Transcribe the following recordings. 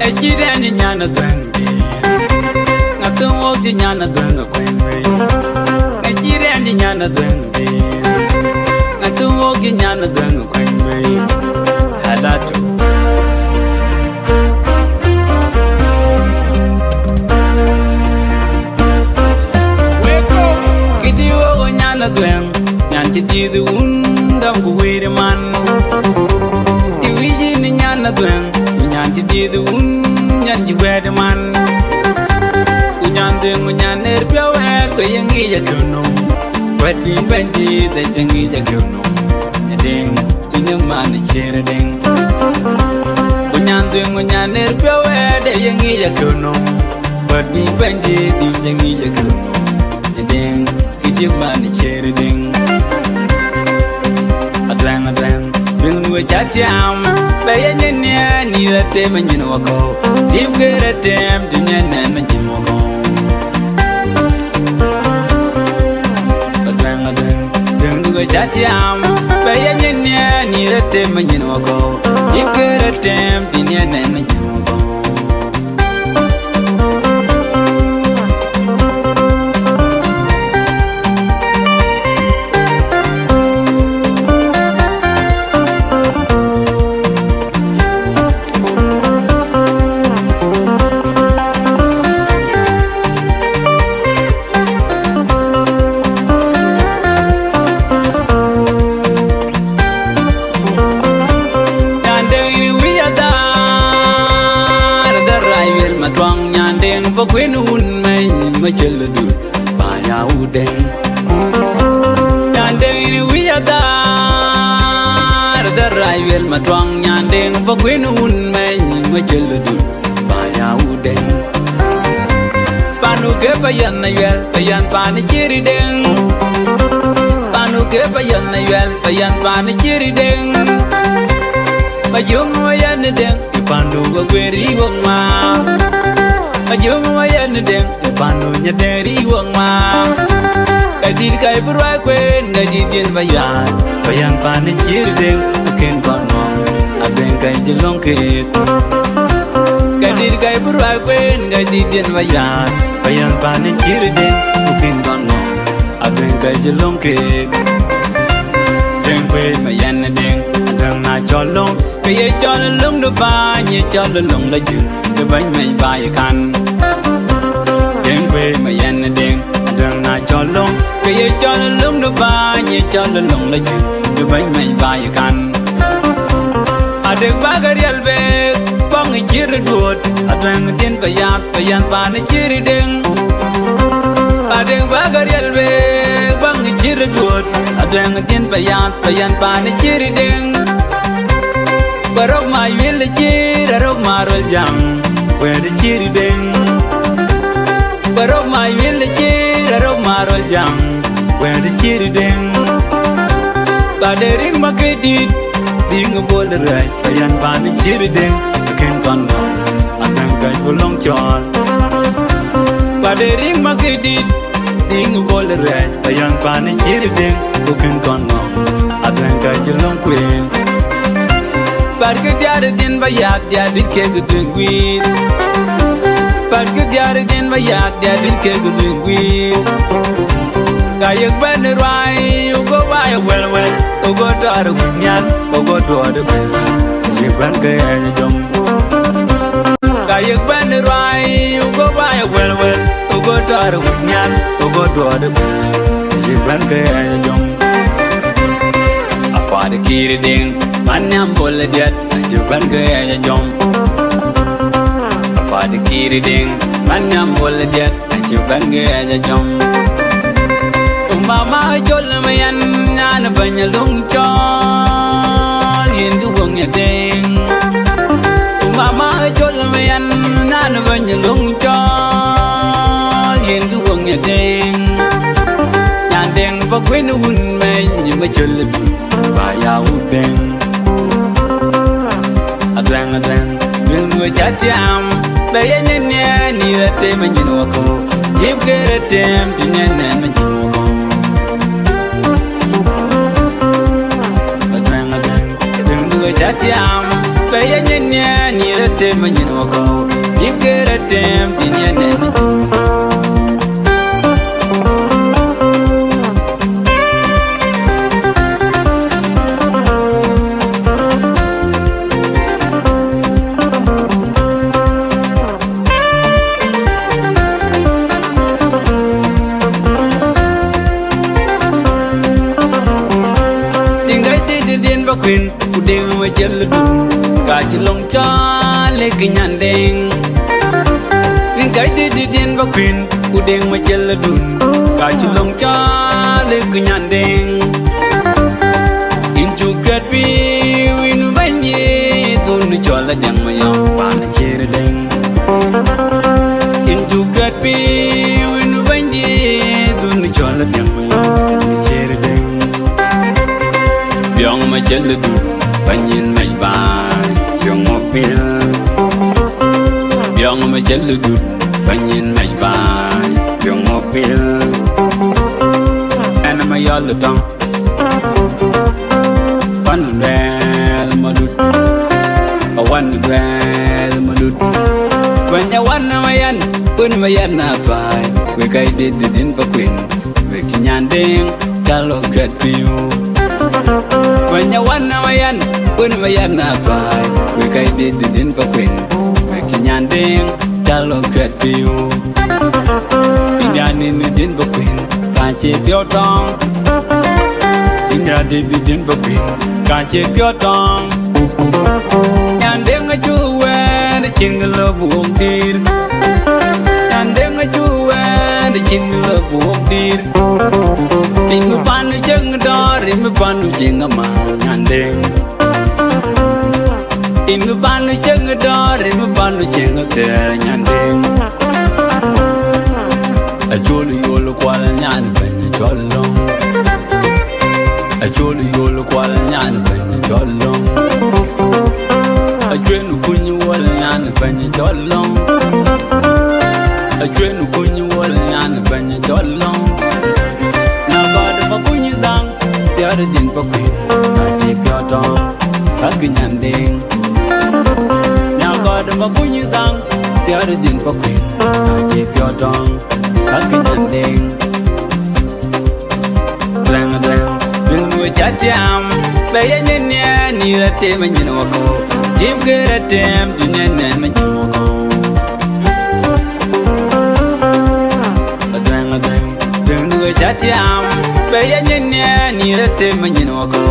Ejire ni nyana dwengi Ngatu ti nyana dwenga kwenwe Ejire ni nyana dwengi Ngatu ki nyana dwenga kwenwe Halatu Kidiwo nyana dweng Nyanchi didu undam kuwiri man Diwiji ni nyana dweng Nyanchi didu nyanchi wede man Unyande unyaner piawer ko yengi ya kuno Wedi bendi da jengi ya kuno Nyadeng unyang man chere deng Unyande unyaner piawer da yengi ya kuno Wedi bendi di jengi ya kuno Nyadeng kijib man chere deng Adreng adreng Bingwe chatiam Baya nyenya ni rate manjin wako Tip ke ratem dunya na manjin wako Adreng adreng Bingwe chatiam Baya nyenya ni rate manjin wako Tip ke ratem dunya na manjin wako Quên un mày mà chơi là được bà giàu đen nhàn đen quý gia ta đã rai về mà toàn nhàn đen và quên un mày mà chơi là được bà giàu đen panu ke bayan na yel bayan pan chiri đen panu ke bayan na yel bayan pan chiri đen bayung wayan đen panu wa queri wong ma Ajung wayan deng panu nyaderi wong ma Kadi kai berwai kwen ngaji din bayan bayan pan chir deng ken banong abeng kai jelong ket Kadi kai berwai kwen ngaji din bayan bayan pan chir deng ken banong abeng kai jelong ket Deng kwen bayan deng deng na cholong kaya cholong do ba nye cholong la ju de bánh mày bài khăn Đen quê mà yên đen Đường na cho lông Kaya cho lông nó ba Nhẹ cho lông là chữ De bánh mày bài khăn Adek bagar yalbek Bang chiri duot Adwang din bayan pa na chiri deng Adek bagar yalbek Bang chiri duot Adwang din bayan pa na chiri deng Barok ma yul chir Arok marol jam Where the chiri deng Barok ma yul chir Arok marol jam Where the chiri deng Badering makedit Ding bol rai Bayan pan chiri deng Ken kon no Atang kai bulong chol Badering makedit Ding bol rai Bayan pan chiri deng Ken kon no Atang kai jelong queen Parke diare din bayat dia dit ke gudwit Parke diare din bayat dia dit ke gudwit Kayak ban rai ugo bay well ugo tar gunyal ugo do de bel jiban ke jom Kayak ban rai ugo bay well ugo tar gunyal ugo do de bel jiban ke jom Apa de kiri ding Manyam boleh diat Juban gaya jom Apa di kiri ding Manyam boleh diat Juban gaya jom Umama jol mayan Nana banyak lung chol Hindu wongnya ding Umama jol mayan Nana banyak lung chol Hindu wongnya ding Nyandeng pakwin un main Nyuma jol lebih Bayau ding Adreng adreng Bingwe chatiam Baya nyenya ni rate manjin wako Jib ke ratem dunya na manjin wako Adreng adreng Bingwe chatiam Baya nyanya ni rete manyin wako Yipke rete mtinya nene Tinggai di din bakwin Udeng majal dun Kajilong cha le kinyandeng Ringkai di din bakwin Udeng majal dun Kajilong cha le kinyandeng Incu kat pi winu banji Tunu chola deng mayang pana chirdeng Incu kat pi winu banji Tunu chola deng mayang pana chirdeng Biong majal dun Banyin mai bai Biong mopil Biong majal dun Banyin mai bai Biong mopil Ana mayal tang Wan rel madut Wan rel madut Wanya wan mayan Pun mayan na twai We kai din pakwin We kinyandeng Kalau gat piu Wanya wan mayan Pun mayan na twai We kai din pakwin We kinyandeng Kalau gat piu Pinyanin din pakwin Kache pyo tong Pinyanin din pakwin Kache pyo tong Nyandeng ajuwe De chinggala buong dir Nyandeng ajuwe De chinggala buong dir Ringu panu jeng dor Ringu panu jeng amang Nyandeng Ringu panu jeng dor Ringu panu jeng ter Nyandeng Ajolu yolo kwal nyan Banyi cholong Ajolu yolo kwal nyan Banyi cholong Ajwenu kunyi wal nyan Banyi cholong Ajwenu kunyi wal nyan Banyi cholong Nagada pa kunyi dang Tiara din pa kwit Kaji pyotong Kagi nyandeng Nagada pa kunyi dang Tiara din pa kwit Kaji pyotong Kagi nyandeng Deng deng Deng we chatiam Baya nyanya Ni rate manyin wako Jim ke ratem Dunya nen manyin wako Deng deng Deng we chatiam Baya nyanya Ni rate manyin wako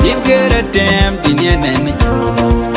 Jim ke ratem Dunya nen manyin wako